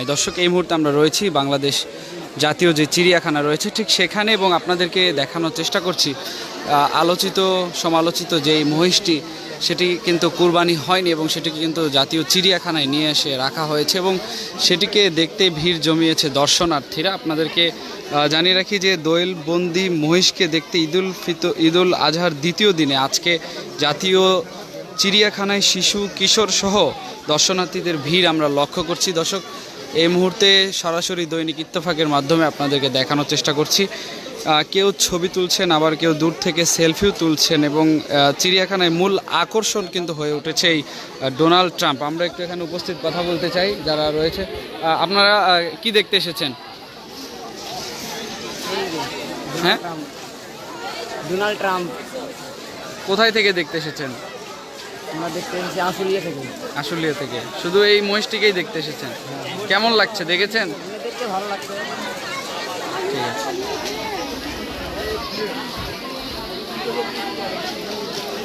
চিড়িয়াখানায়। দর্শক, এই মুহূর্তে আমরা রয়েছি বাংলাদেশ জাতীয় যে চিড়িয়াখানা রয়েছে ঠিক সেখানে, এবং আপনাদেরকে দেখানোর চেষ্টা করছি আলোচিত সমালোচিত যেই মহিষটি সেটি কিন্তু কুরবানি হয়নি এবং সেটিকে কিন্তু জাতীয় চিড়িয়াখানায় নিয়ে এসে রাখা হয়েছে এবং সেটিকে দেখতে ভিড় জমিয়েছে দর্শনার্থীরা। আপনাদেরকে জানিয়ে রাখি যে দোয়েলবন্দি মহিষকে দেখতে ঈদুল আজহার দ্বিতীয় দিনে আজকে জাতীয় চিড়িয়াখানায় শিশু কিশোর সহ দর্শনার্থীদের ভিড় আমরা লক্ষ্য করছি। দর্শক, এই মুহূর্তে সরাসরি দৈনিক ইত্তেফাকের মাধ্যমে আপনাদেরকে দেখানোর চেষ্টা করছি। কেউ ছবি তুলছেন, আবার কেউ দূর থেকে সেলফিও তুলছেন এবং চিড়িয়াখানায় মূল আকর্ষণ কিন্তু হয়ে উঠেছে এই ডোনাল্ড ট্রাম্প। আমরা একটু এখানে উপস্থিত কথা বলতে চাই যারা রয়েছে। আপনারা কি দেখতে এসেছেন? হ্যাঁ, ডোনাল্ড ট্রাম্প। কোথায় থেকে দেখতে এসেছেন? আমরা দেখতে এসেছি আশুলিয়া থেকে। আশুলিয়া থেকে। শুধু এই মহিষটিকেই দেখতে এসেছেন? কেমন লাগছে, দেখেছেন? দেখতে ভালো লাগছে। ঠিক আছে।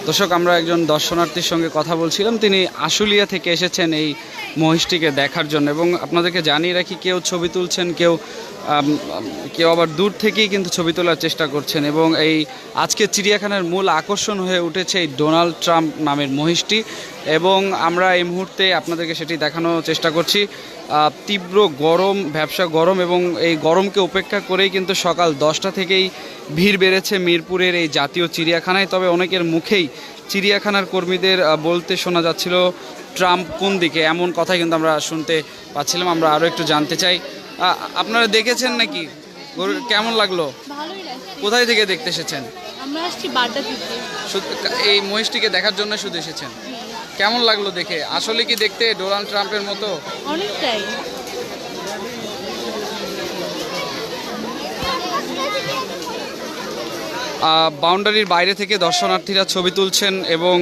দর্শক, আমরা একজন দর্শনার্থীর সঙ্গে কথা বলছিলাম, তিনি আশুলিয়া থেকে এসেছেন এই মহিষটিকে দেখার জন্য এবং আপনাদেরকে জানিয়ে রাখি কেউ ছবি তুলছেন, কেউ আবার দূর থেকেই কিন্তু ছবি তোলার চেষ্টা করছেন এবং এই আজকে চিড়িয়াখানার মূল আকর্ষণ হয়ে উঠেছে এই ডোনাল্ড ট্রাম্প নামের মহিষটি এবং আমরা এই মুহূর্তে আপনাদেরকে সেটি দেখানোর চেষ্টা করছি। তীব্র গরম, ভ্যাপসা গরম এবং এই গরমকে উপেক্ষা করেই কিন্তু সকাল 10টা থেকেই ভিড় বেড়েছে মিরপুরের এই জাতীয় চিড়িয়াখানায়। তবে অনেকের মুখেই চিড়িয়াখানার কর্মীদের বলতে শোনা যাচ্ছিল ট্রাম্প কোন দিকে, এমন কথাই কিন্তু আমরা শুনতে পাচ্ছিলাম। আমরা আরও একটু জানতে চাই। আপনারা দেখেছেন নাকি? কেমন লাগলো? ভালোই লাগছে। কোথায় থেকে দেখতে এসেছেন? আমরা আসছি বাড্ডা থেকে। এই মহিষটিকে দেখার জন্য শুধু এসেছেন? কেমন লাগলো দেখে? আসলে কি দেখতে ডোনাল্ড ট্রাম্পের মতো? অনেকটাই। বাউন্ডারির বাইরে থেকে দর্শনার্থীরা ছবি তুলছেন এবং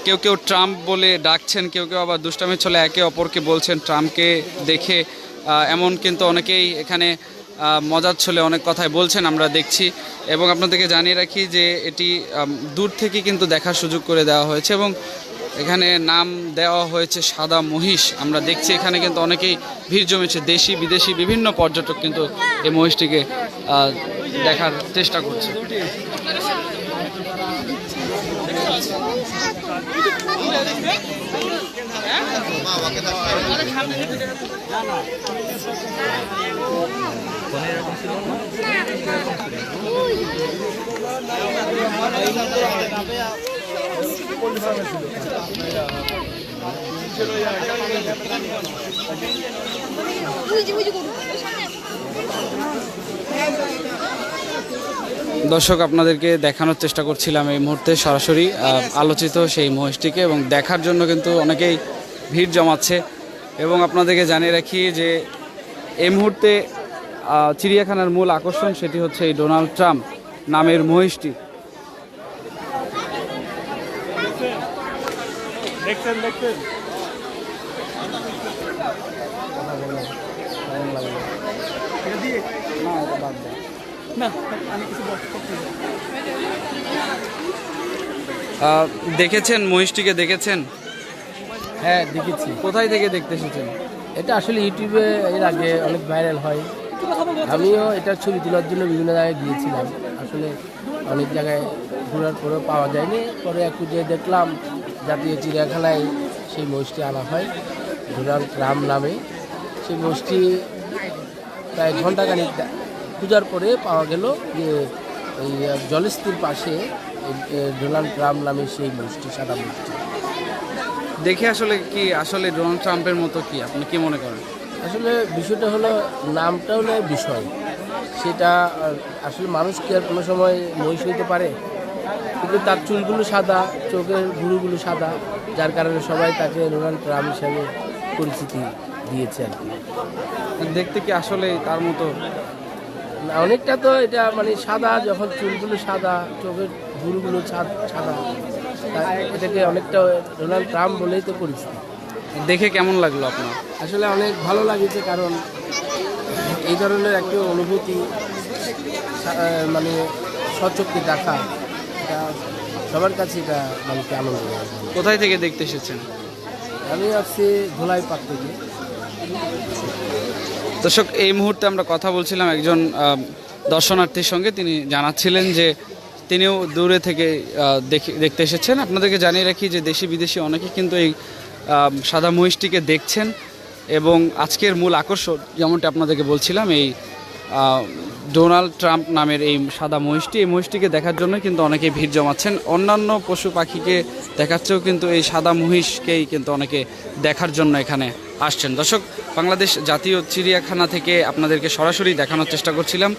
কেউ কেউ ট্রাম্প বলে ডাকছেন, কেউ কেউ আবার দুষ্টামির ছলে একে অপরকে বলছেন ট্রাম্পকে দেখে। এমন কিন্তু অনেকেই এখানে মজার ছলে অনেক কথাই বলছেন, আমরা দেখছি। এবং আপনাদেরকে জানিয়ে রাখি যে এটি দূর থেকে কিন্তু দেখার সুযোগ করে দেওয়া হয়েছে এবং এখানে নাম দেওয়া হয়েছে সাদা মহিষ। আমরা দেখছি এখানে কিন্তু অনেকেই ভিড় জমেছে, দেশি বিদেশি বিভিন্ন পর্যটক কিন্তু এই মহিষটিকে দেখার চেষ্টা করছে। দর্শক, আপনাদেরকে দেখানোর চেষ্টা করছিলাম এই মুহূর্তে সরাসরি আলোচিত সেই মহিষটিকে এবং দেখার জন্য কিন্তু অনেকেই ভিড় জমাচ্ছে। এবং আপনাদেরকে জানিয়ে রাখি যে এই মুহূর্তে চিড়িয়াখানার মূল আকর্ষণ সেটি হচ্ছে এই ডোনাল্ড ট্রাম্প নামের মহিষটি। দেখেছেন মহিষটিকে? দেখেছেন? হ্যাঁ, দেখেছি। কোথায় থেকে দেখতে এসেছেন? এটা আসলে ইউটিউবে এর আগে অনেক ভাইরাল হয়। আমিও এটার ছবি তোলার জন্য বিভিন্ন জায়গায় গিয়েছিলাম। আসলে অনেক জায়গায় ঘোরার পরেও পাওয়া যায়নি। পরে একটু যে দেখলাম জাতীয় চিড়িয়াখানায় সেই মহিষটি আনা হয় ডোনাল্ড ট্রাম্প নামে। সেই মহিষটি প্রায় ঘণ্টাখানিক পূজার পরে পাওয়া গেল যে এই জলস্থির পাশে ডোনাল্ড ট্রাম্প নামে সেই মহিষটি, সাদা মহিষটি দেখে আসলে কি আসলে ডোনাল্ড ট্রাম্পের মতো কি আপনি কি মনে করেন? আসলে বিষয়টা হলো নামটা হলো বিষয়, সেটা আসলে মানুষ কি আর কোনো সময় মহিষ হইতে পারে? কিন্তু তার চুলগুলো সাদা, চোখের ভুরুগুলো সাদা, যার কারণে সবাই তাকে ডোনাল্ড ট্রাম্প হিসাবে পরিচিতি দিয়েছে আর কি। দেখতে কি আসলে তার মতো? অনেকটা তো এটা মানে সাদা, যখন চুলগুলো সাদা, চোখের ভুরুগুলো সাদা, এটাকে অনেকটা ডোনাল্ড ট্রাম্প বলেই তো পরিচিতি। দেখে কেমন লাগলো আপনার? আসলে অনেক ভালো লাগছে, কারণ এই ধরনের একটা অনুভূতি মানে সচক্ষে দেখা, এটা সবার কাছে এটা মানুষকে আনন্দ দেয়। কোথায় থেকে দেখতে এসেছেন? আমি আসছি ধোলাই পাক থেকে। দর্শক, এই মুহূর্তে আমরা কথা বলছিলাম একজন দর্শনার্থীর সঙ্গে। তিনি জানাচ্ছিলেন যে তিনিও দূরে থেকে দেখতে এসেছেন। আপনাদেরকে জানিয়ে রাখি যে দেশি বিদেশি অনেকে কিন্তু এই সাদা মহিষটিকে দেখছেন, এবং আজকের মূল আকর্ষণ যেমনটি আপনাদেরকে বলছিলাম, এই ডোনাল্ড ট্রাম্প নামের এই সাদা মহিষটি, এই মহিষটিকে দেখার জন্য কিন্তু অনেকে ভিড় জমাচ্ছেন। অন্যান্য পশু পাখিকে দেখাচ্ছেও কিন্তু এই সাদা মহিষকেই কিন্তু অনেকে দেখার জন্য এখানে আসছেন। দর্শক, বাংলাদেশ জাতীয় চিড়িয়াখানা থেকে আপনাদেরকে সরাসরি দেখানোর চেষ্টা করছিলাম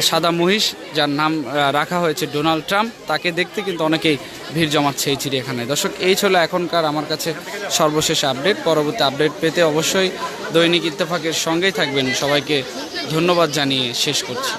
সাদা মহিষ, যার নাম রাখা হয়েছে ডোনাল্ড ট্রাম্প, তাকে দেখতে কিন্তু অনেকেই ভিড় জমাচ্ছে এই চিড়িয়াখানায়। দর্শক, এই ছিল এখনকার আমার কাছে সর্বশেষ আপডেট। পরবর্তী আপডেট পেতে অবশ্যই দৈনিক ইত্তেফাকের সঙ্গেই থাকবেন। সবাইকে ধন্যবাদ জানিয়ে শেষ করছি।